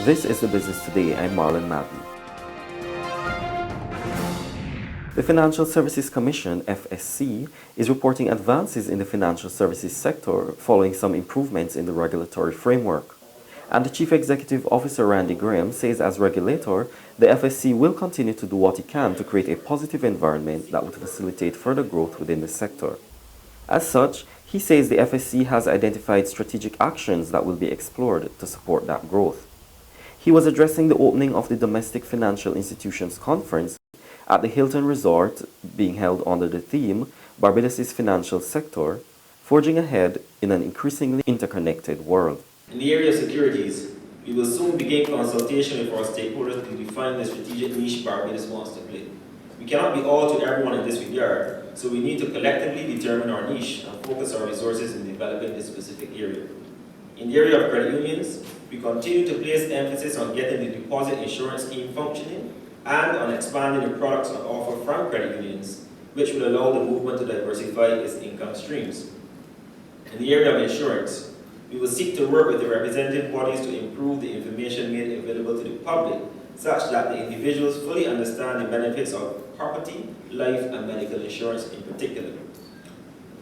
This is the Business Today. I'm Marlon Madden. The Financial Services Commission, FSC, is reporting advances in the financial services sector following some improvements in the regulatory framework. And the Chief Executive Officer, Randy Graham, says as regulator, the FSC will continue to do what it can to create a positive environment that would facilitate further growth within the sector. As such, he says the FSC has identified strategic actions that will be explored to support that growth. He was addressing the opening of the Domestic Financial Institutions Conference at the Hilton Resort being held under the theme Barbados' Financial Sector, Forging Ahead in an Increasingly Interconnected World. In the area of securities, we will soon begin consultation with our stakeholders to define the strategic niche Barbados wants to play. We cannot be all to everyone in this regard, so we need to collectively determine our niche and focus our resources in developing this specific area. In the area of credit unions, we continue to place emphasis on getting the deposit insurance scheme functioning and on expanding the products on offer from credit unions, which will allow the movement to diversify its income streams. In the area of insurance, we will seek to work with the representative bodies to improve the information made available to the public such that the individuals fully understand the benefits of property, life, and medical insurance in particular.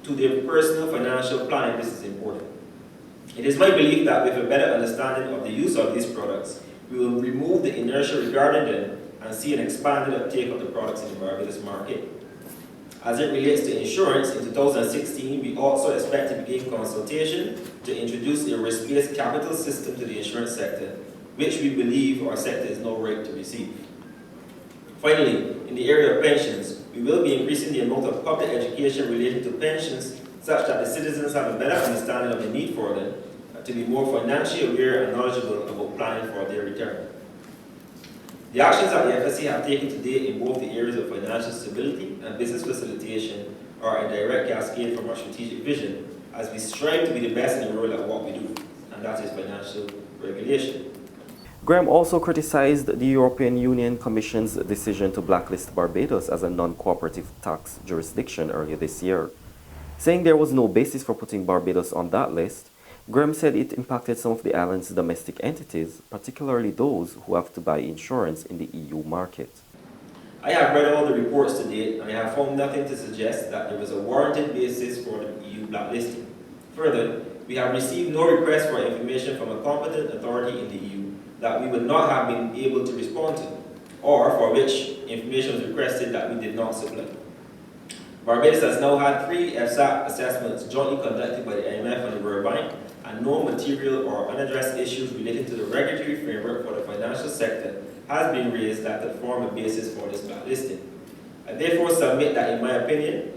To their personal financial planning, this is important. It is my belief that with a better understanding of the use of these products, we will remove the inertia regarding them and see an expanded uptake of the products in the Barbados market. As it relates to insurance, in 2016, we also expect to begin consultation to introduce a risk-based capital system to the insurance sector, which we believe our sector is now ripe to receive. Finally, in the area of pensions, we will be increasing the amount of public education related to pensions such that the citizens have a better understanding of the need for them to be more financially aware and knowledgeable about planning for their retirement. The actions that the FSC have taken to date in both the areas of financial stability and business facilitation are a direct cascade from our strategic vision as we strive to be the best in the world at what we do, and that is financial regulation. Graham also criticized the European Union Commission's decision to blacklist Barbados as a non-cooperative tax jurisdiction earlier this year. Saying there was no basis for putting Barbados on that list, Graham said it impacted some of the island's domestic entities, particularly those who have to buy insurance in the EU market. I have read all the reports to date and I have found nothing to suggest that there was a warranted basis for the EU blacklisting. Further, we have received no request for information from a competent authority in the EU that we would not have been able to respond to, or for which information was requested that we did not supply. Barbados has now had 3 FSAP assessments jointly conducted by the IMF and the World Bank, and no material or unaddressed issues related to the regulatory framework for the financial sector has been raised that could form a basis for this blacklisting. I therefore submit that, in my opinion,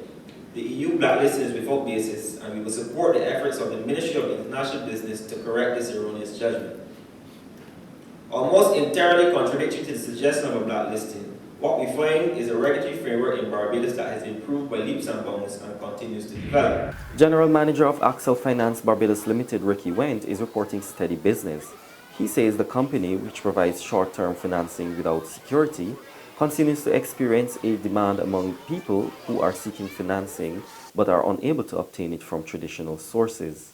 the EU blacklisting is without basis, and we will support the efforts of the Ministry of International Business to correct this erroneous judgment. Almost entirely contradictory to the suggestion of a blacklisting, what we find is a regulatory framework in Barbados that has improved by leaps and bounds and continues to develop. General Manager of Axel Finance Barbados Limited, Ricky Wendt, is reporting steady business. He says the company, which provides short-term financing without security, continues to experience a demand among people who are seeking financing but are unable to obtain it from traditional sources.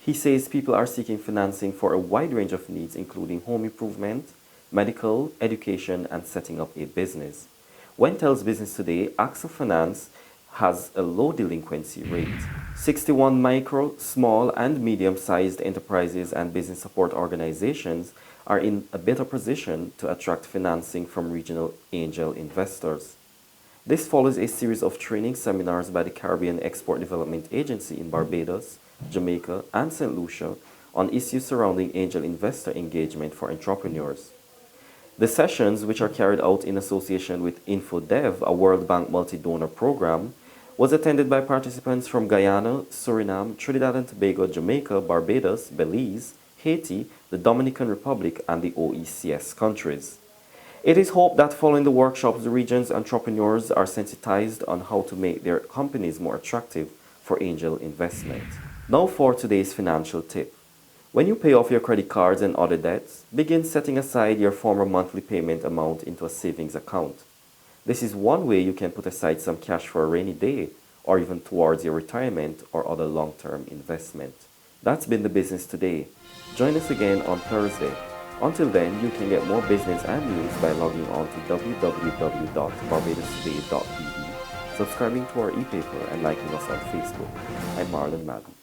He says people are seeking financing for a wide range of needs, including home improvement, medical, education, and setting up a business. Wendt tells Business Today, Axel Finance has a low delinquency rate. 61 micro, small, and medium-sized enterprises and business support organizations are in a better position to attract financing from regional angel investors. This follows a series of training seminars by the Caribbean Export Development Agency in Barbados, Jamaica, and St. Lucia on issues surrounding angel investor engagement for entrepreneurs. The sessions, which are carried out in association with InfoDev, a World Bank multi-donor program, was attended by participants from Guyana, Suriname, Trinidad and Tobago, Jamaica, Barbados, Belize, Haiti, the Dominican Republic, and the OECS countries. It is hoped that following the workshops, the region's entrepreneurs are sensitized on how to make their companies more attractive for angel investment. Now for today's financial tip. When you pay off your credit cards and other debts, begin setting aside your former monthly payment amount into a savings account. This is one way you can put aside some cash for a rainy day or even towards your retirement or other long-term investment. That's been the Business Today. Join us again on Thursday. Until then, you can get more business and news by logging on to www.barbadostoday.tv, subscribing to our e-paper, and liking us on Facebook. I'm Marlon Madden.